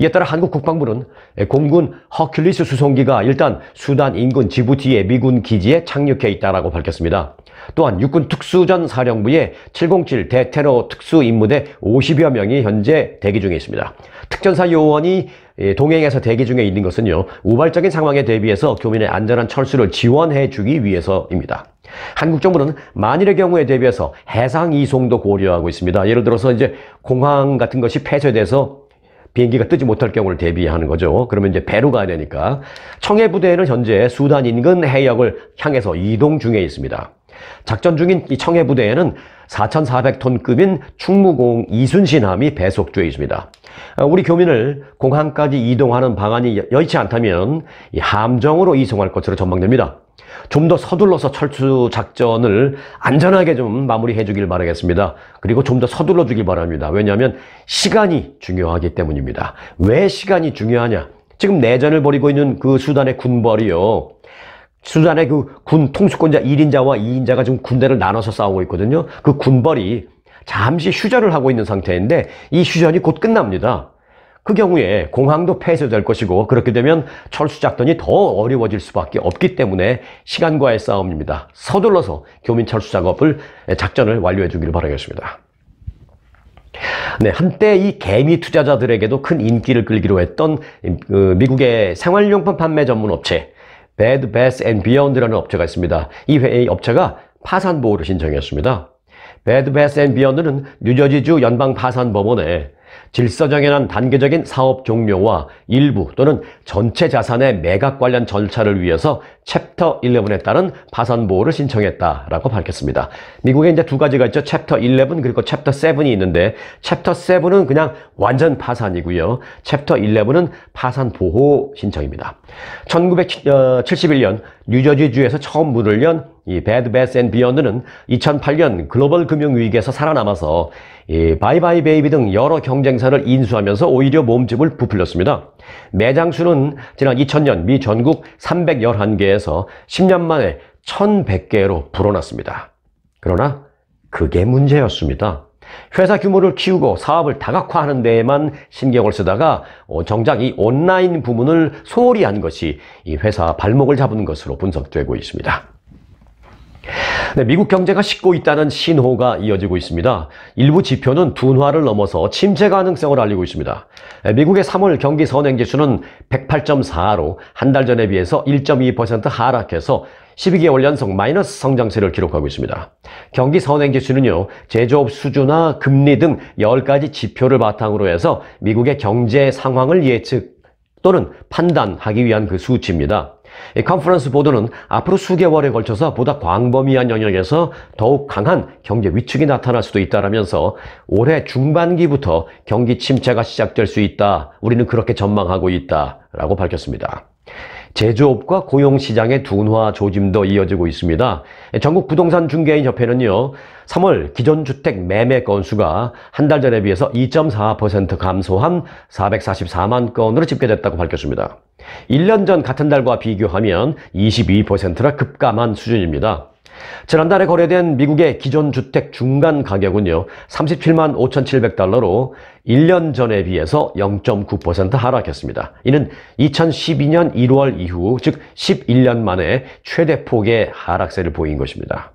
S1: 이에 따라 한국 국방부는 공군 허큘리스 수송기가 일단 수단 인근 지부티의 미군 기지에 착륙해 있다고 밝혔습니다. 또한 육군 특수전 사령부의 707 대테러 특수임무대 50여 명이 현재 대기 중에 있습니다. 특전사 요원이 동행해서 대기 중에 있는 것은요, 우발적인 상황에 대비해서 교민의 안전한 철수를 지원해 주기 위해서입니다. 한국 정부는 만일의 경우에 대비해서 해상 이송도 고려하고 있습니다. 예를 들어서 이제 공항 같은 것이 폐쇄돼서 비행기가 뜨지 못할 경우를 대비하는 거죠. 그러면 이제 배로 가야 되니까. 청해 부대는 현재 수단 인근 해역을 향해서 이동 중에 있습니다. 작전 중인 이 청해 부대에는 4,400톤급인 충무공 이순신함이 배속 중에 있습니다. 우리 교민을 공항까지 이동하는 방안이 여의치 않다면 이 함정으로 이송할 것으로 전망됩니다. 좀 더 서둘러서 철수 작전을 안전하게 좀 마무리해 주길 바라겠습니다. 그리고 좀 더 서둘러 주길 바랍니다. 왜냐하면 시간이 중요하기 때문입니다. 왜 시간이 중요하냐? 지금 내전을 벌이고 있는 그 수단의 군벌이요, 수단의 그 군 통수권자 1인자와 2인자가 지금 군대를 나눠서 싸우고 있거든요. 그 군벌이 잠시 휴전을 하고 있는 상태인데 이 휴전이 곧 끝납니다. 그 경우에 공항도 폐쇄될 것이고 그렇게 되면 철수작전이 더 어려워질 수밖에 없기 때문에 시간과의 싸움입니다. 서둘러서 교민 철수 작전을 완료해 주기를 바라겠습니다. 네, 한때 이 개미 투자자들에게도 큰 인기를 끌기로 했던 미국의 생활용품 판매 전문 업체 Bed Bath & Beyond라는 업체가 있습니다. 이 업체가 파산 보호를 신청했습니다. Bed Bath & Beyond는 뉴저지주 연방파산법원에 질서정연한 단계적인 사업 종료와 일부 또는 전체 자산의 매각 관련 절차를 위해서 챕터 11에 따른 파산 보호를 신청했다라고 밝혔습니다. 미국에 이제 두 가지가 있죠. 챕터 11 그리고 챕터 7이 있는데 챕터 7은 그냥 완전 파산이고요. 챕터 11은 파산 보호 신청입니다. 1971년 뉴저지주에서 처음 문을 연 이 Bed Bath & Beyond는 2008년 글로벌 금융위기에서 살아남아서 이 바이바이 베이비 등 여러 경쟁사를 인수하면서 오히려 몸집을 부풀렸습니다. 매장 수는 지난 2000년 미 전국 311개에서 10년 만에 1100개로 불어났습니다. 그러나 그게 문제였습니다. 회사 규모를 키우고 사업을 다각화하는 데에만 신경을 쓰다가 정작 이 온라인 부문을 소홀히 한 것이 이 회사 발목을 잡은 것으로 분석되고 있습니다. 네, 미국 경제가 식고 있다는 신호가 이어지고 있습니다. 일부 지표는 둔화를 넘어서 침체 가능성을 알리고 있습니다. 미국의 3월 경기 선행지수는 108.4로 한 달 전에 비해서 1.2% 하락해서 12개월 연속 마이너스 성장세를 기록하고 있습니다. 경기 선행지수는요, 제조업 수주나 금리 등 10가지 지표를 바탕으로 해서 미국의 경제 상황을 예측 또는 판단하기 위한 그 수치입니다. 이 컨퍼런스 보도는 앞으로 수개월에 걸쳐서 보다 광범위한 영역에서 더욱 강한 경제 위축이 나타날 수도 있다라면서 올해 중반기부터 경기 침체가 시작될 수 있다. 우리는 그렇게 전망하고 있다라고 밝혔습니다. 제조업과 고용시장의 둔화 조짐도 이어지고 있습니다. 전국 부동산 중개인 협회는요, 3월 기존주택 매매 건수가 한 달 전에 비해서 2.4% 감소한 444만 건으로 집계됐다고 밝혔습니다. 1년 전 같은 달과 비교하면 22%나 급감한 수준입니다. 지난달에 거래된 미국의 기존 주택 중간 가격은요, 37만 5,700달러로 1년 전에 비해서 0.9% 하락했습니다. 이는 2012년 1월 이후, 즉 11년 만에 최대 폭의 하락세를 보인 것입니다.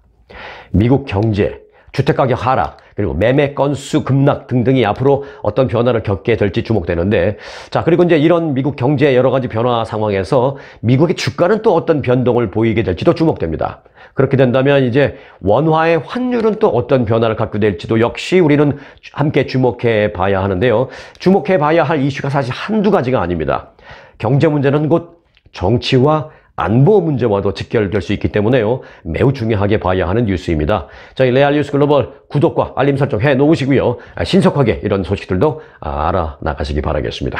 S1: 미국 경제, 주택가격 하락, 그리고 매매 건수 급락 등등이 앞으로 어떤 변화를 겪게 될지 주목되는데, 자, 그리고 이제 이런 미국 경제의 여러 가지 변화 상황에서 미국의 주가는 또 어떤 변동을 보이게 될지도 주목됩니다. 그렇게 된다면 이제 원화의 환율은 또 어떤 변화를 갖게 될지도 역시 우리는 함께 주목해 봐야 하는데요. 주목해 봐야 할 이슈가 사실 한두 가지가 아닙니다. 경제 문제는 곧 정치와 안보 문제와도 직결될 수 있기 때문에요. 매우 중요하게 봐야 하는 뉴스입니다. 저희 레알뉴스 글로벌 구독과 알림 설정 해 놓으시고요. 신속하게 이런 소식들도 알아나가시기 바라겠습니다.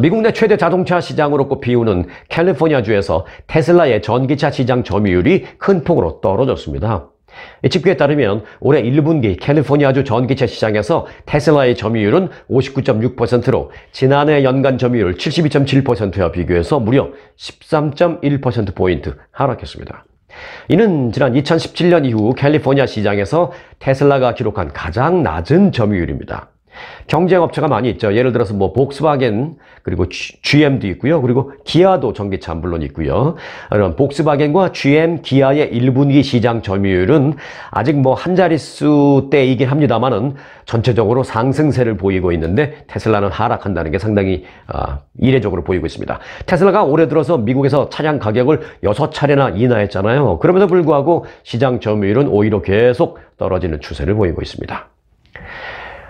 S1: 미국 내 최대 자동차 시장으로 꼽히우는 캘리포니아주에서 테슬라의 전기차 시장 점유율이 큰 폭으로 떨어졌습니다. 집계에 따르면 올해 1분기 캘리포니아주 전기차 시장에서 테슬라의 점유율은 59.6%로 지난해 연간 점유율 72.7%와 비교해서 무려 13.1%포인트 하락했습니다. 이는 지난 2017년 이후 캘리포니아 시장에서 테슬라가 기록한 가장 낮은 점유율입니다. 경쟁업체가 많이 있죠. 예를 들어서 뭐 복스바겐, 그리고 GM도 있고요. 그리고 기아도 전기차 물론 있고요. 그럼 복스바겐과 GM, 기아의 1분기 시장 점유율은 아직 뭐 한 자릿수대이긴 합니다만은 전체적으로 상승세를 보이고 있는데 테슬라는 하락한다는 게 상당히 이례적으로 보이고 있습니다. 테슬라가 올해 들어서 미국에서 차량 가격을 6차례나 인하했잖아요. 그럼에도 불구하고 시장 점유율은 오히려 계속 떨어지는 추세를 보이고 있습니다.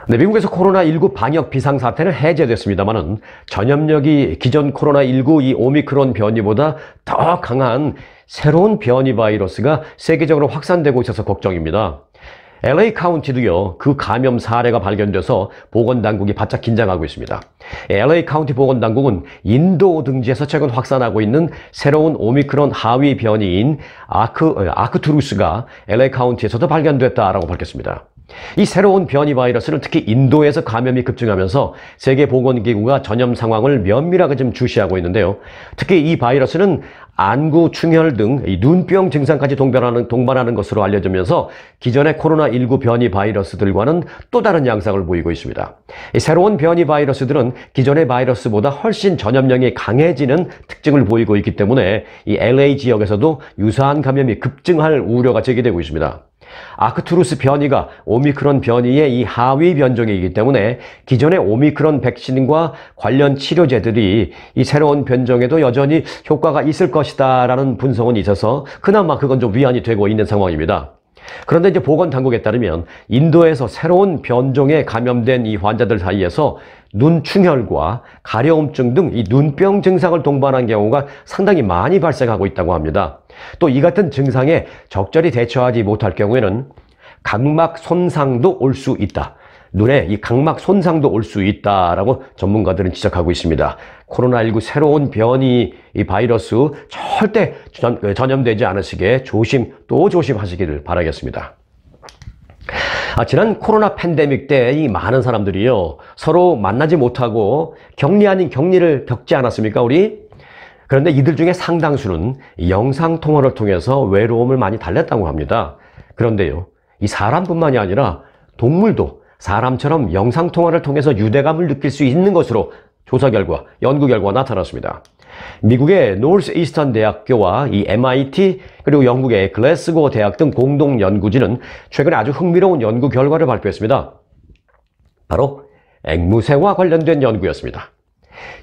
S1: 네, 미국에서 코로나19 방역 비상사태는 해제됐습니다만은 전염력이 기존 코로나19 이 오미크론 변이보다 더 강한 새로운 변이 바이러스가 세계적으로 확산되고 있어서 걱정입니다. LA 카운티도요, 그 감염 사례가 발견돼서 보건당국이 바짝 긴장하고 있습니다. LA 카운티 보건당국은 인도 등지에서 최근 확산하고 있는 새로운 오미크론 하위 변이인 아크투루스가 LA 카운티에서도 발견됐다라고 밝혔습니다. 이 새로운 변이 바이러스는 특히 인도에서 감염이 급증하면서 세계보건기구가 전염 상황을 면밀하게 좀 주시하고 있는데요. 특히 이 바이러스는 안구, 충혈 등 눈병 증상까지 동반하는 것으로 알려지면서 기존의 코로나19 변이 바이러스들과는 또 다른 양상을 보이고 있습니다. 이 새로운 변이 바이러스들은 기존의 바이러스보다 훨씬 전염력이 강해지는 특징을 보이고 있기 때문에 이 LA 지역에서도 유사한 감염이 급증할 우려가 제기되고 있습니다. 아크투루스 변이가 오미크론 변이의 이 하위 변종이기 때문에 기존의 오미크론 백신과 관련 치료제들이 이 새로운 변종에도 여전히 효과가 있을 것이다 라는 분석은 있어서 그나마 그건 좀 위안이 되고 있는 상황입니다. 그런데 이제 보건당국에 따르면 인도에서 새로운 변종에 감염된 이 환자들 사이에서 눈충혈과 가려움증 등 이 눈병 증상을 동반한 경우가 상당히 많이 발생하고 있다고 합니다. 또 이 같은 증상에 적절히 대처하지 못할 경우에는 각막 손상도 올 수 있다. 눈에 이 각막 손상도 올 수 있다라고 전문가들은 지적하고 있습니다. 코로나19 새로운 변이 이 바이러스 절대 전염되지 않으시게 조심하시기를 바라겠습니다. 지난 코로나 팬데믹 때 이 많은 사람들이요, 서로 만나지 못하고 격리 아닌 격리를 겪지 않았습니까, 우리? 그런데 이들 중에 상당수는 영상통화를 통해서 외로움을 많이 달랬다고 합니다. 그런데요, 이 사람뿐만이 아니라 동물도 사람처럼 영상통화를 통해서 유대감을 느낄 수 있는 것으로 조사 결과, 연구 결과가 나타났습니다. 미국의 노스이스턴 대학교와 이 MIT 그리고 영국의 글래스고 대학 등 공동 연구진은 최근에 아주 흥미로운 연구 결과를 발표했습니다. 바로 앵무새와 관련된 연구였습니다.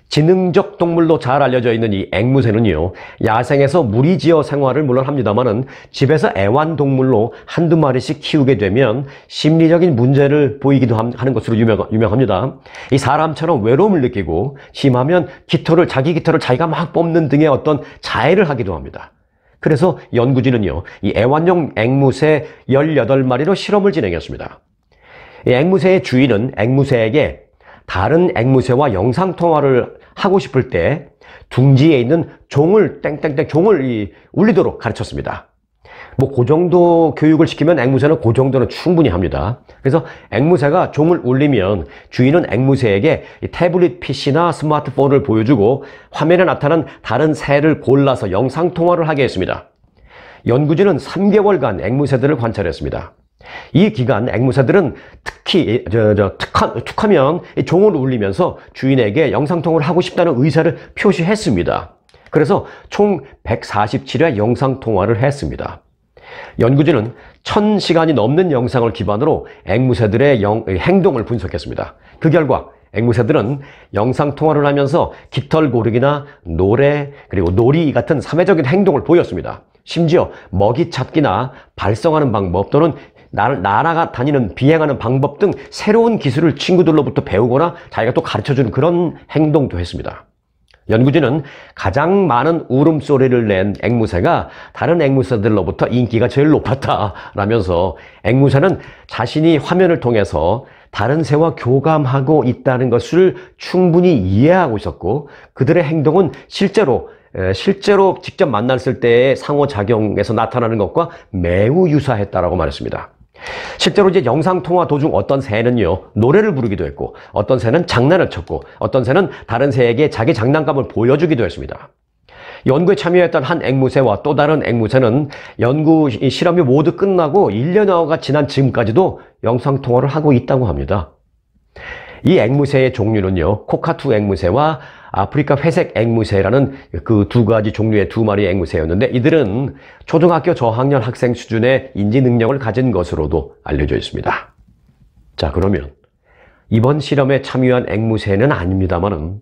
S1: 지능적 동물로 잘 알려져 있는 이 앵무새는요, 야생에서 무리지어 생활을 물론 합니다만은 집에서 애완동물로 한두 마리씩 키우게 되면 심리적인 문제를 보이기도 하는 것으로 유명합니다. 이 사람처럼 외로움을 느끼고 심하면 자기 깃털을 자기가 막 뽑는 등의 어떤 자해를 하기도 합니다. 그래서 연구진은요, 이 애완용 앵무새 18마리로 실험을 진행했습니다. 이 앵무새의 주인은 앵무새에게 다른 앵무새와 영상통화를 하고 싶을 때 둥지에 있는 종을 울리도록 가르쳤습니다. 그 정도 교육을 시키면 앵무새는 그 정도는 충분히 합니다. 그래서 앵무새가 종을 울리면 주인은 앵무새에게 태블릿 PC나 스마트폰을 보여주고 화면에 나타난 다른 새를 골라서 영상통화를 하게 했습니다. 연구진은 3개월간 앵무새들을 관찰했습니다. 이 기간 앵무새들은 특히 툭하면 종을 울리면서 주인에게 영상통화를 하고 싶다는 의사를 표시했습니다. 그래서 총 147회 영상통화를 했습니다. 연구진은 1000시간이 넘는 영상을 기반으로 앵무새들의 행동을 분석했습니다. 그 결과 앵무새들은 영상통화를 하면서 깃털 고르기나 노래, 그리고 놀이 같은 사회적인 행동을 보였습니다. 심지어 먹이 찾기나 발성하는 방법 또는 날아다니는 비행하는 방법 등 새로운 기술을 친구들로부터 배우거나 자기가 또 가르쳐주는 그런 행동도 했습니다. 연구진은 가장 많은 울음소리를 낸 앵무새가 다른 앵무새들로부터 인기가 제일 높았다라면서 앵무새는 자신이 화면을 통해서 다른 새와 교감하고 있다는 것을 충분히 이해하고 있었고 그들의 행동은 실제로 직접 만났을 때의 상호작용에서 나타나는 것과 매우 유사했다라고 말했습니다. 실제로 이제 영상통화 도중 어떤 새는요, 노래를 부르기도 했고, 어떤 새는 장난을 쳤고, 어떤 새는 다른 새에게 자기 장난감을 보여주기도 했습니다. 연구에 참여했던 한 앵무새와 또 다른 앵무새는 연구 실험이 모두 끝나고 1년여가 지난 지금까지도 영상통화를 하고 있다고 합니다. 이 앵무새의 종류는요, 코카투 앵무새와 아프리카 회색 앵무새라는 그 두 가지 종류의 두 마리의 앵무새였는데 이들은 초등학교 저학년 학생 수준의 인지 능력을 가진 것으로도 알려져 있습니다. 자, 그러면 이번 실험에 참여한 앵무새는 아닙니다만은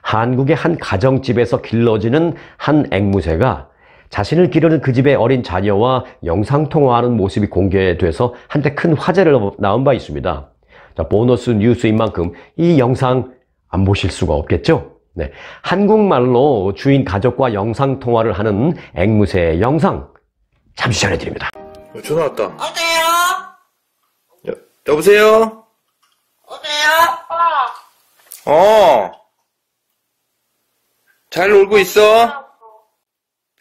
S1: 한국의 한 가정집에서 길러지는 한 앵무새가 자신을 기르는 그 집의 어린 자녀와 영상통화하는 모습이 공개돼서 한때 큰 화제를 낳은 바 있습니다. 자, 보너스 뉴스인 만큼 이 영상 안 보실 수가 없겠죠? 네, 한국말로 주인 가족과 영상통화를 하는 앵무새의 영상 잠시 전해드립니다.
S2: 전화 왔다.
S3: 어때요?
S2: 여보세요?
S3: 어때요?
S2: 잘 놀고 있어?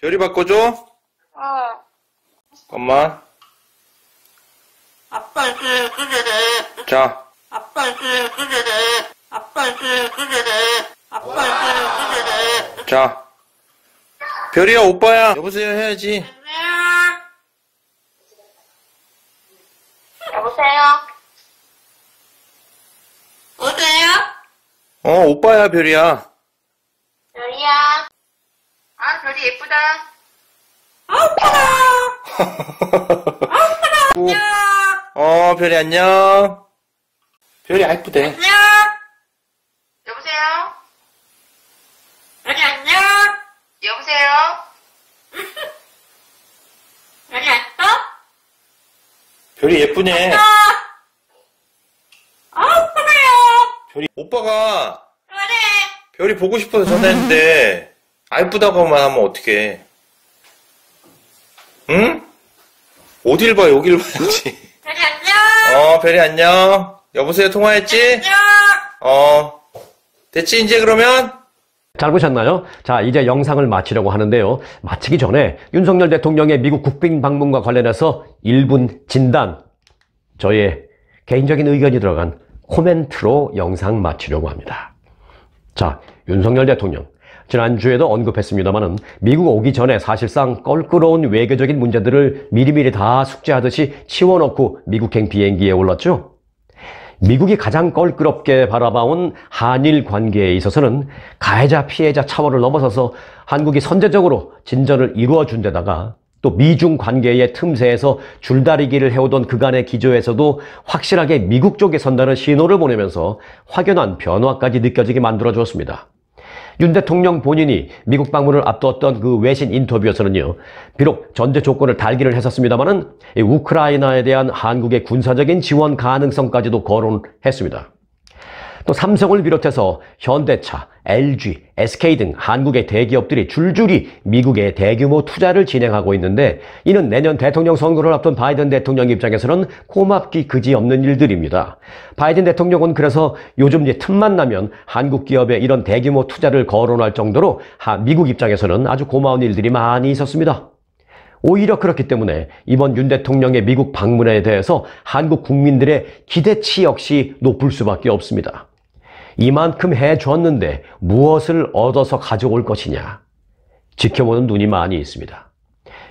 S2: 별이 바꿔줘? 잠깐만. 자, 자. 별이야, 오빠야. 여보세요 해야지.
S4: 여보세요? 오세요?
S2: 오빠야, 별이야.
S4: 별이야. 아, 별이 예쁘다.
S2: 별이 안녕. 별이 예쁘대.
S4: 안녕. 여보세요? 별이 안녕. 여보세요? 별이 왔어?
S2: 별이 예쁘네.
S4: 그래요.
S2: 별이, 오빠가
S4: 그래.
S2: 별이 보고 싶어서 전화했는데, 예쁘다고만 하면 어떡해. 응? 어딜 봐, 여길 봐야지.
S4: 별이 안녕.
S2: 별이 안녕. 여보세요, 통화했지?
S4: 안녕.
S2: 됐지, 이제 그러면?
S1: 잘 보셨나요? 자, 이제 영상을 마치려고 하는데요. 마치기 전에 윤석열 대통령의 미국 국빈 방문과 관련해서 1분 진단, 저의 개인적인 의견이 들어간 코멘트로 영상 마치려고 합니다. 자, 윤석열 대통령. 지난주에도 언급했습니다마는 미국 오기 전에 사실상 껄끄러운 외교적인 문제들을 미리미리 다 숙제하듯이 치워놓고 미국행 비행기에 올랐죠. 미국이 가장 껄끄럽게 바라봐온 한일 관계에 있어서는 가해자 피해자 차원을 넘어서서 한국이 선제적으로 진전을 이루어준 데다가 또 미중 관계의 틈새에서 줄다리기를 해오던 그간의 기조에서도 확실하게 미국 쪽에 선다는 신호를 보내면서 확연한 변화까지 느껴지게 만들어주었습니다. 윤 대통령 본인이 미국 방문을 앞두었던 그 외신 인터뷰에서는요, 비록 전제 조건을 달기를 했었습니다마는 우크라이나에 대한 한국의 군사적인 지원 가능성까지도 거론했습니다. 또 삼성을 비롯해서 현대차, LG, SK 등 한국의 대기업들이 줄줄이 미국에 대규모 투자를 진행하고 있는데, 이는 내년 대통령 선거를 앞둔 바이든 대통령 입장에서는 고맙기 그지없는 일들입니다. 바이든 대통령은 그래서 요즘 틈만 나면 한국 기업에 이런 대규모 투자를 거론할 정도로 미국 입장에서는 아주 고마운 일들이 많이 있었습니다. 오히려 그렇기 때문에 이번 윤 대통령의 미국 방문에 대해서 한국 국민들의 기대치 역시 높을 수밖에 없습니다. 이만큼 해줬는데 무엇을 얻어서 가져올 것이냐, 지켜보는 눈이 많이 있습니다.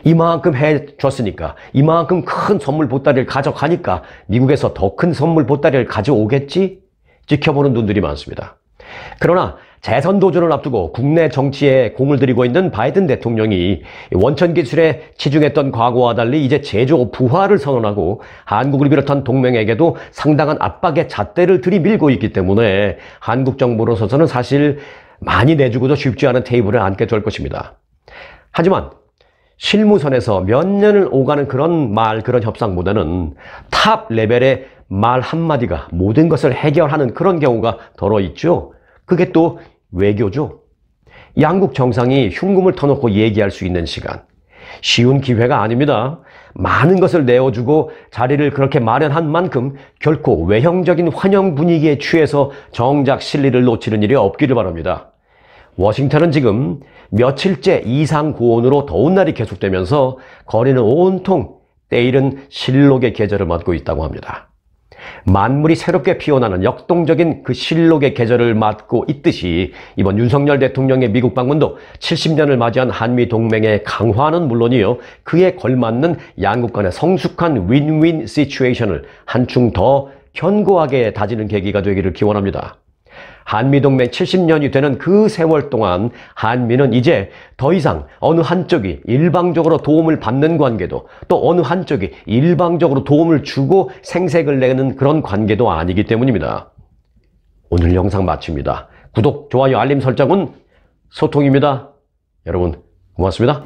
S1: 이만큼 해줬으니까, 이만큼 큰 선물 보따리를 가져가니까 미국에서 더 큰 선물 보따리를 가져오겠지? 지켜보는 눈들이 많습니다. 그러나 재선 도전을 앞두고 국내 정치에 공을 들이고 있는 바이든 대통령이 원천 기술에 치중했던 과거와 달리 이제 제조 부활을 선언하고 한국을 비롯한 동맹에게도 상당한 압박의 잣대를 들이밀고 있기 때문에 한국 정부로서는 사실 많이 내주고도 쉽지 않은 테이블에 앉게 될 것입니다. 하지만 실무선에서 몇 년을 오가는 그런 협상보다는 탑 레벨의 말 한마디가 모든 것을 해결하는 그런 경우가 더러 있죠. 그게 또 외교죠. 양국 정상이 흉금을 터놓고 얘기할 수 있는 시간. 쉬운 기회가 아닙니다. 많은 것을 내어주고 자리를 그렇게 마련한 만큼 결코 외형적인 환영 분위기에 취해서 정작 실리를 놓치는 일이 없기를 바랍니다. 워싱턴은 지금 며칠째 이상 고온으로 더운 날이 계속되면서 거리는 온통 때이른 실록의 계절을 맞고 있다고 합니다. 만물이 새롭게 피어나는 역동적인 그 실록의 계절을 맞고 있듯이 이번 윤석열 대통령의 미국 방문도 70년을 맞이한 한미 동맹의 강화는 물론이요, 그에 걸맞는 양국 간의 성숙한 윈윈 시츄에이션을 한층 더 견고하게 다지는 계기가 되기를 기원합니다. 한미동맹 70년이 되는 그 세월 동안 한미는 이제 더 이상 어느 한쪽이 일방적으로 도움을 받는 관계도, 또 어느 한쪽이 일방적으로 도움을 주고 생색을 내는 그런 관계도 아니기 때문입니다. 오늘 영상 마칩니다. 구독, 좋아요, 알림 설정은 소통입니다. 여러분 고맙습니다.